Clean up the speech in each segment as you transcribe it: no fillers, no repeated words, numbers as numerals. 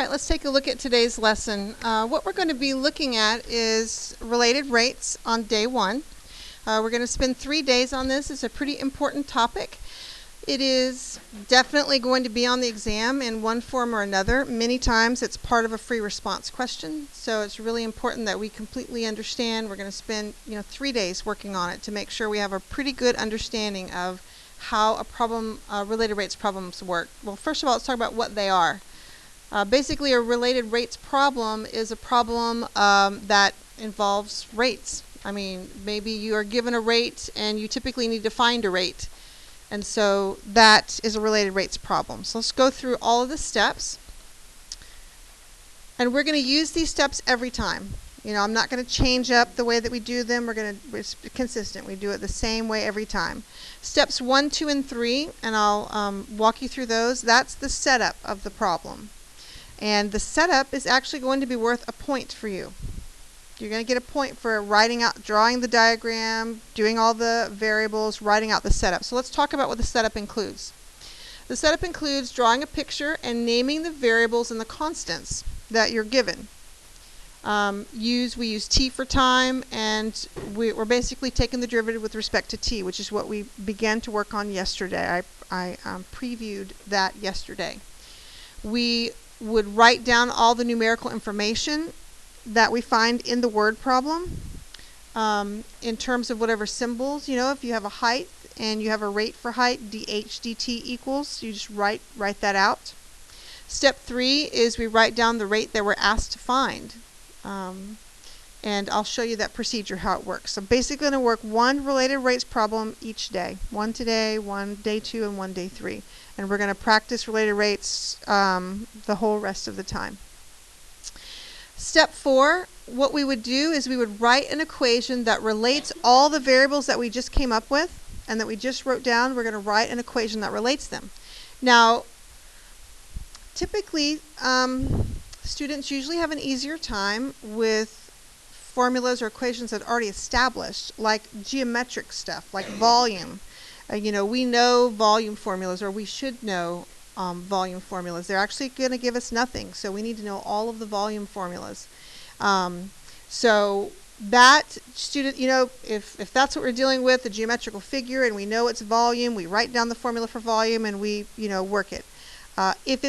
right, let's take a look at today's lesson. What we're going to be looking at is related rates on day one. We're going to spend 3 days on this. It's a pretty important topic. It is definitely going to be on the exam in one form or another. Many times it's part of a free response question, so it's really important that we completely understand. We're going to spend 3 days working on it to make sure we have a pretty good understanding of how a problem, related rates problems work. Well, first of all, let's talk about what they are. Basically, a related rates problem is a problem that involves rates. I mean, maybe you are given a rate and you typically need to find a rate. And so that is a related rates problem. So let's go through all of the steps. And we're going to use these steps every time. I'm not going to change up the way that we do them. It's consistent. We do it the same way every time. Steps 1, 2, and 3, and I'll walk you through those. That's the setup of the problem. And the setup is actually going to be worth a point for you. You're going to get a point for drawing the diagram, doing all the variables, writing out the setup. So let's talk about what the setup includes. The setup includes drawing a picture and naming the variables and the constants that you're given. We use t for time, and we're basically taking the derivative with respect to t, which is what we began to work on yesterday. I previewed that yesterday. We would write down all the numerical information that we find in the word problem in terms of whatever symbols. If you have a height and you have a rate for height, dh dt equals, you just write that out. Step 3 is we write down the rate that we're asked to find. And I'll show you that procedure, how it works. So basically going to work one related rates problem each day. One today, one day 2, and one day 3. And we're going to practice related rates the whole rest of the time. Step 4, what we would do is we would write an equation that relates all the variables that we just came up with and that we just wrote down. We're going to write an equation that relates them. Now, typically, students usually have an easier time with formulas or equations that are already established, like geometric stuff, like volume. We know volume formulas, or we should know volume formulas. They're actually going to give us nothing, so we need to know all of the volume formulas. So that student, if that's what we're dealing with, a geometrical figure, and we know it's volume, we write down the formula for volume and we, work it.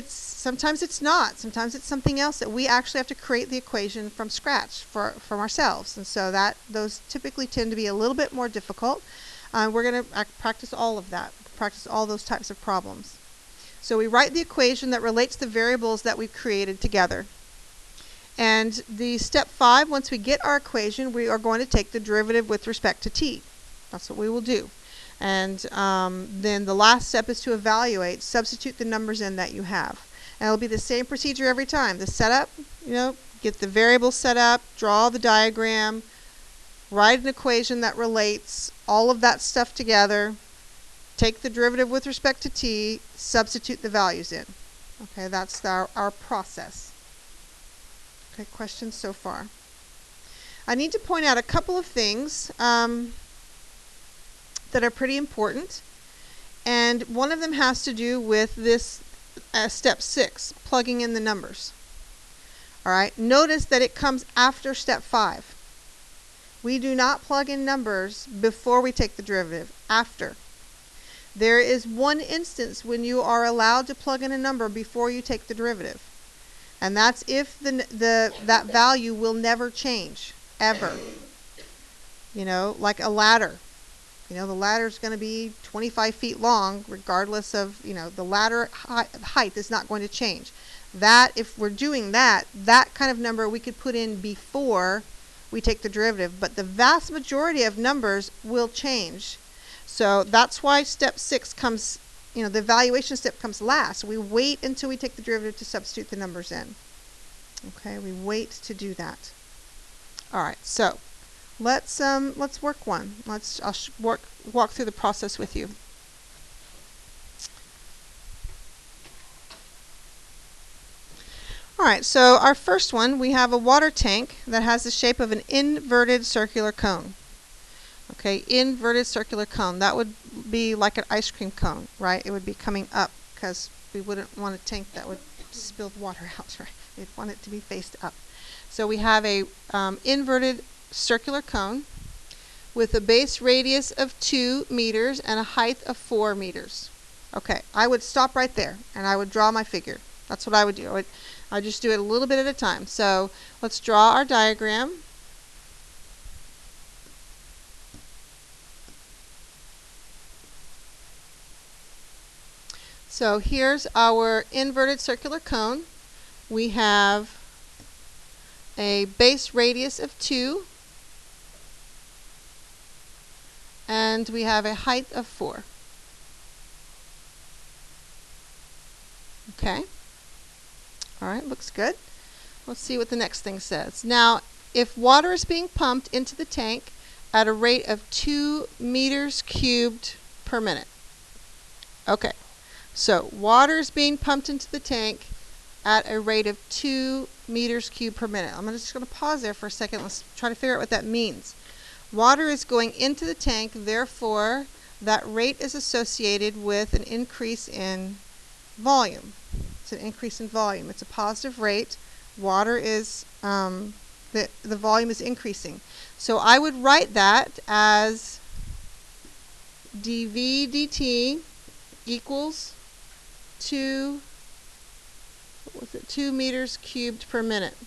Sometimes it's not. Sometimes it's something else that we actually have to create the equation from scratch from ourselves. And so those typically tend to be a little bit more difficult. We're going to practice all of that, practice all those types of problems. So we write the equation that relates the variables that we've created together. And the step 5, once we get our equation, we are going to take the derivative with respect to t. That's what we will do. And then the last step is to evaluate, substitute the numbers in that you have. And it'll be the same procedure every time. The setup, get the variables set up, draw the diagram, write an equation that relates all of that stuff together, take the derivative with respect to t, substitute the values in. Okay, that's our process. Okay, questions so far? I need to point out a couple of things that are pretty important, and one of them has to do with this step 6, plugging in the numbers. All right, notice that it comes after step 5. We do not plug in numbers before we take the derivative, after. There is one instance when you are allowed to plug in a number before you take the derivative, and that's if that value will never change, ever. Like a ladder. The ladder is going to be 25 feet long, regardless of, the ladder height is not going to change. That, if we're doing that kind of number we could put in before we take the derivative, but the vast majority of numbers will change. So that's why step 6 comes, the evaluation step comes last. We wait until we take the derivative to substitute the numbers in. Okay, we wait to do that. All right, so let's work one. I'll walk through the process with you. All right, so our first one, we have a water tank that has the shape of an inverted circular cone. Okay, inverted circular cone. That would be like an ice cream cone, right? It would be coming up because we wouldn't want a tank that would spilled water out, right? We'd want it to be faced up. So we have a inverted circular cone with a base radius of 2 meters and a height of 4 meters. Okay, I would stop right there and I would draw my figure. That's what I would do. I just do it a little bit at a time. So let's draw our diagram. So here's our inverted circular cone. We have a base radius of 2 and we have a height of 4. Okay. All right, looks good. Let's see what the next thing says. Now, if water is being pumped into the tank at a rate of 2 meters cubed per minute. Okay, so water is being pumped into the tank at a rate of 2 meters cubed per minute. I'm just going to pause there for a second. Let's try to figure out what that means. Water is going into the tank, therefore that rate is associated with an increase in volume. It's an increase in volume. It's a positive rate. Water is, the volume is increasing. So I would write that as dV dt equals 2 meters cubed per minute.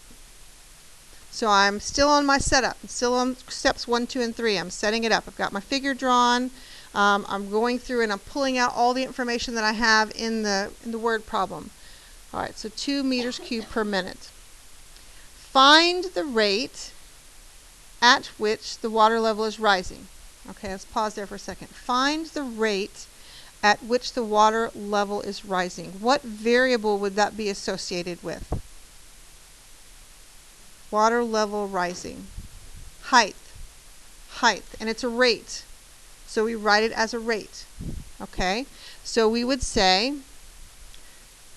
So I'm still on my setup. I'm still on steps 1, 2, and 3. I'm setting it up. I've got my figure drawn. I'm going through and I'm pulling out all the information that I have in the word problem. All right, so 2 meters cubed per minute. Find the rate at which the water level is rising. Okay, let's pause there for a second. Find the rate at which the water level is rising. What variable would that be associated with? Water level rising. Height. Height. And it's a rate. So we write it as a rate. Okay? So we would say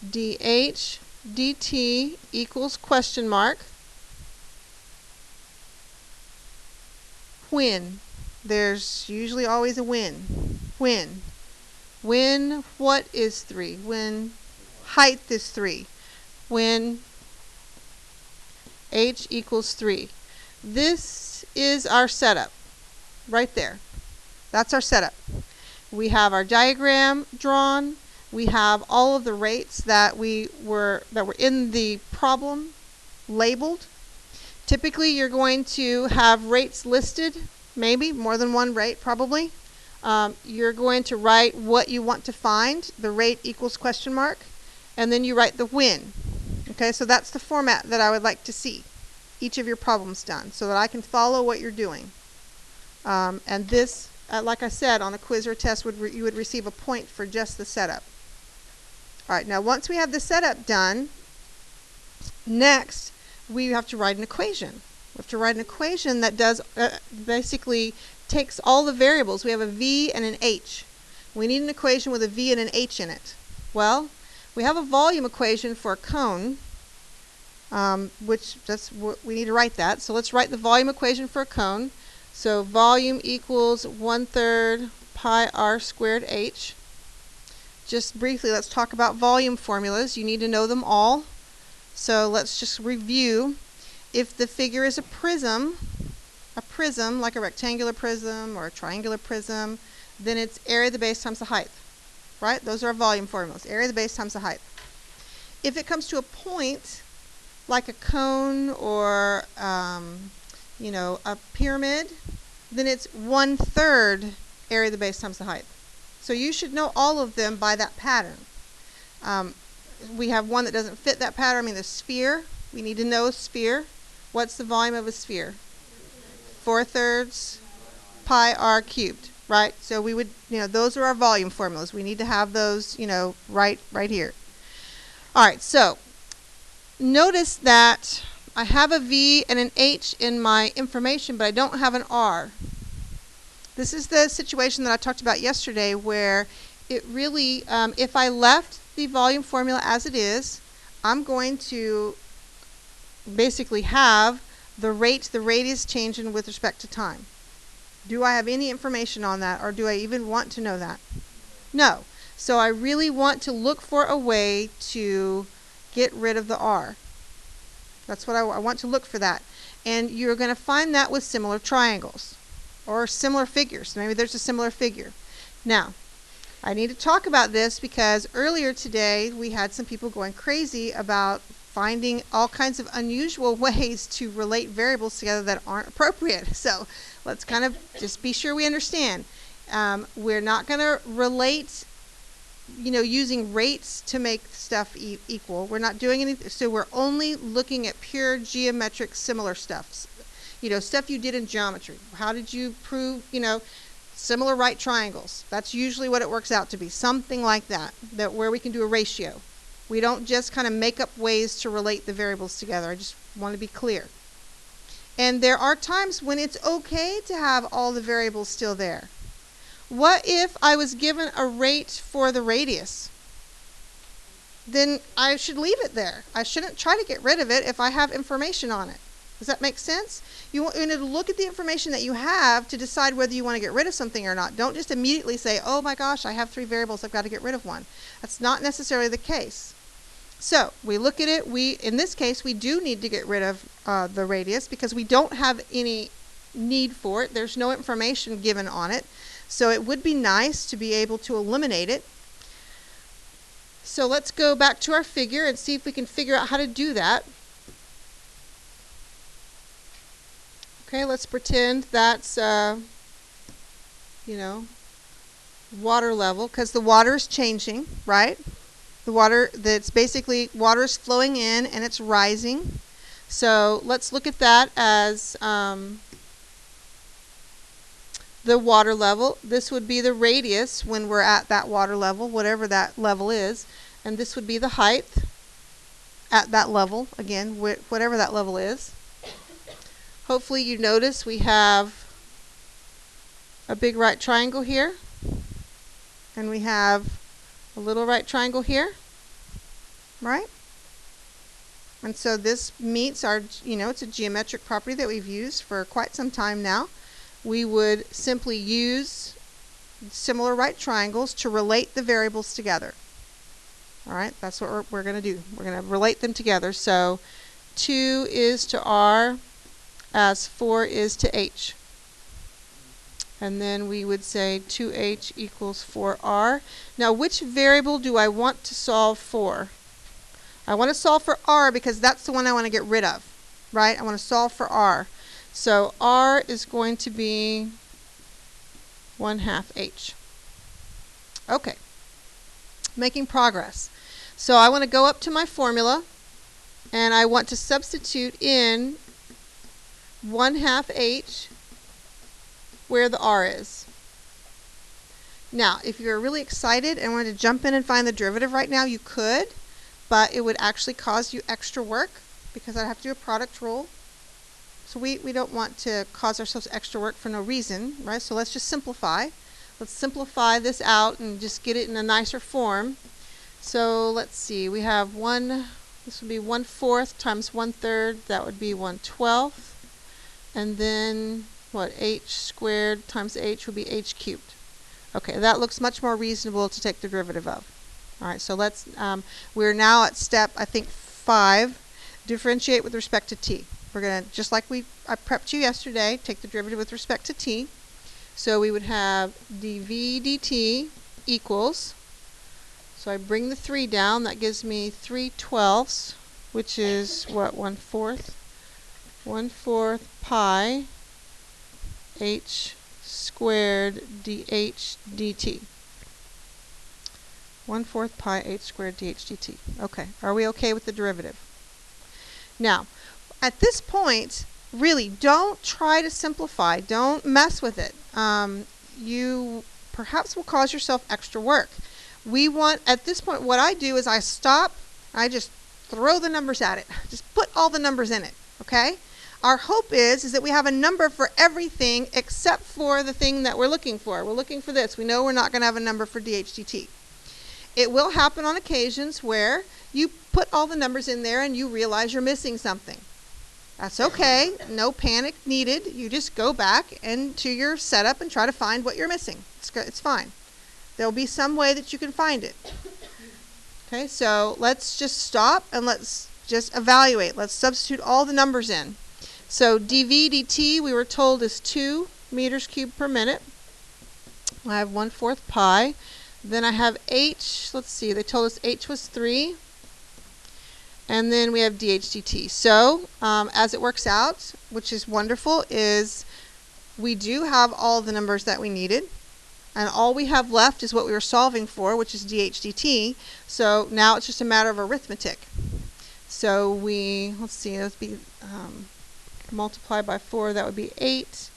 dH dt equals question mark when. There's usually always a when. When. When what is 3? When height is 3. When h equals 3. This is our setup. Right there. That's our setup. We have our diagram drawn. We have all of the rates that were in the problem labeled. Typically you're going to have rates listed, maybe more than one rate probably. You're going to write what you want to find, the rate equals question mark, and then you write the when. Okay, so that's the format that I would like to see each of your problems done so that I can follow what you're doing. And this, like I said, on a quiz or test, you would receive a point for just the setup. All right, now once we have the setup done, next we have to write an equation. We have to write an equation that does basically takes all the variables. We have a v and an h. We need an equation with a v and an h in it. Well, we have a volume equation for a cone, we need to write that. So let's write the volume equation for a cone. So volume equals 1/3 pi r squared h. Just briefly, let's talk about volume formulas. You need to know them all. So let's just review. If the figure is a prism like a rectangular prism or a triangular prism, then it's area of the base times the height. Right? Those are our volume formulas. Area of the base times the height. If it comes to a point, like a cone or a pyramid, then it's 1/3 area of the base times the height. So you should know all of them by that pattern. We have one that doesn't fit that pattern. I mean, the sphere. We need to know a sphere. What's the volume of a sphere? 4/3 pi r cubed, right? So we would, those are our volume formulas. We need to have those, right here. All right, so notice that I have a V and an H in my information, but I don't have an R. This is the situation that I talked about yesterday where it really, if I left the volume formula as it is, I'm going to basically have the rate, the radius changing with respect to time. Do I have any information on that, or do I even want to know that? No. So I really want to look for a way to get rid of the r. That's what I want to look for that. And you're going to find that with similar triangles or similar figures. Maybe there's a similar figure. Now, I need to talk about this because earlier today we had some people going crazy about finding all kinds of unusual ways to relate variables together that aren't appropriate. So let's kind of just be sure we understand. We're not going to relate, using rates to make stuff equal. We're not doing anything. So we're only looking at pure geometric similar stuff. Stuff you did in geometry. How did you prove, similar right triangles? That's usually what it works out to be. Something like that where we can do a ratio. We don't just kind of make up ways to relate the variables together. I just want to be clear. And there are times when it's okay to have all the variables still there. What if I was given a rate for the radius? Then I should leave it there. I shouldn't try to get rid of it if I have information on it. Does that make sense? You want to look at the information that you have to decide whether you want to get rid of something or not. Don't just immediately say, oh my gosh, I have 3 variables, I've got to get rid of one. That's not necessarily the case. So we look at it. In this case, we do need to get rid of the radius because we don't have any need for it. There's no information given on it. So it would be nice to be able to eliminate it. So let's go back to our figure and see if we can figure out how to do that. Okay, let's pretend that's, water level, because the water is changing, right? The water, that's basically water is flowing in and it's rising. So let's look at that as the water level. This would be the radius when we're at that water level, whatever that level is. And this would be the height at that level, again, whatever that level is. Hopefully you notice we have a big right triangle here. And we have a little right triangle here, right? And so this meets our, it's a geometric property that we've used for quite some time now. We would simply use similar right triangles to relate the variables together. All right, that's what we're going to do. We're going to relate them together. So 2 is to r as 4 is to h. And then we would say 2h equals 4r. Now, which variable do I want to solve for? I want to solve for r because that's the one I want to get rid of, right? I want to solve for r. So r is going to be 1/2 h. Okay, making progress. So I want to go up to my formula, and I want to substitute in 1/2 h where the r is. Now, if you're really excited and wanted to jump in and find the derivative right now, you could, but it would actually cause you extra work because I'd have to do a product rule. So we don't want to cause ourselves extra work for no reason, right? So let's just simplify. Let's simplify this out and just get it in a nicer form. So let's see, we have this would be 1/4 times 1/3, that would be 1/12. And then what, h squared times h would be h cubed. Okay, that looks much more reasonable to take the derivative of. All right, so let's, we're now at step, I think, 5, differentiate with respect to t. We're going to, just like I prepped you yesterday, take the derivative with respect to t. So we would have dv dt equals, so I bring the 3 down, that gives me 3/12, which is what, 1/4? 1/4 pi h squared dh dt. 1/4 pi h squared dh dt. Okay, are we okay with the derivative? Now, at this point, really, don't try to simplify. Don't mess with it. You perhaps will cause yourself extra work. We want, at this point, what I do is I stop, I just throw the numbers at it. Just put all the numbers in it, okay? Our hope is that we have a number for everything except for the thing that we're looking for. We're looking for this. We know we're not going to have a number for dH/dt. It will happen on occasions where you put all the numbers in there and you realize you're missing something. That's okay. No panic needed. You just go back into your setup and try to find what you're missing. It's fine. There'll be some way that you can find it. Okay, so let's just stop and let's just evaluate. Let's substitute all the numbers in. So dV dt we were told is 2 meters cubed per minute. I have 1/4 pi. Then I have h, let's see, they told us h was 3. And then we have dH dt. So as it works out, which is wonderful, is we do have all the numbers that we needed. And all we have left is what we were solving for, which is dH dt. So now it's just a matter of arithmetic. So let's see, let's be multiply by 4, that would be 8.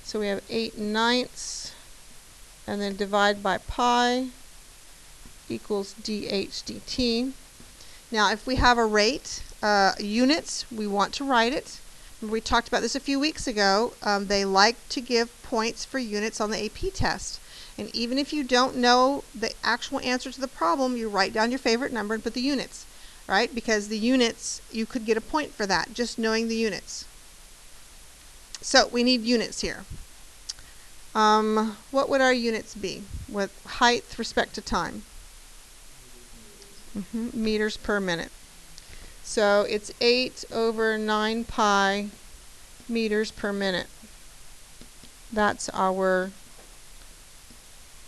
So we have 8/9, and then divide by pi equals dH dt. Now if we have a rate, units, we want to write it. Remember we talked about this a few weeks ago. They like to give points for units on the AP test. And even if you don't know the actual answer to the problem, you write down your favorite number and put the units, right? Because the units, you could get a point for that, just knowing the units. So we need units here. What would our units be with height with respect to time? Meters per minute. So it's 8/9 pi meters per minute. That's our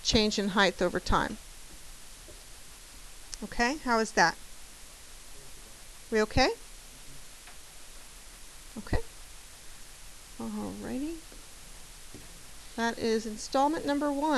change in height over time. Okay, how is that? We okay? Okay. Alrighty. That is installment number 1.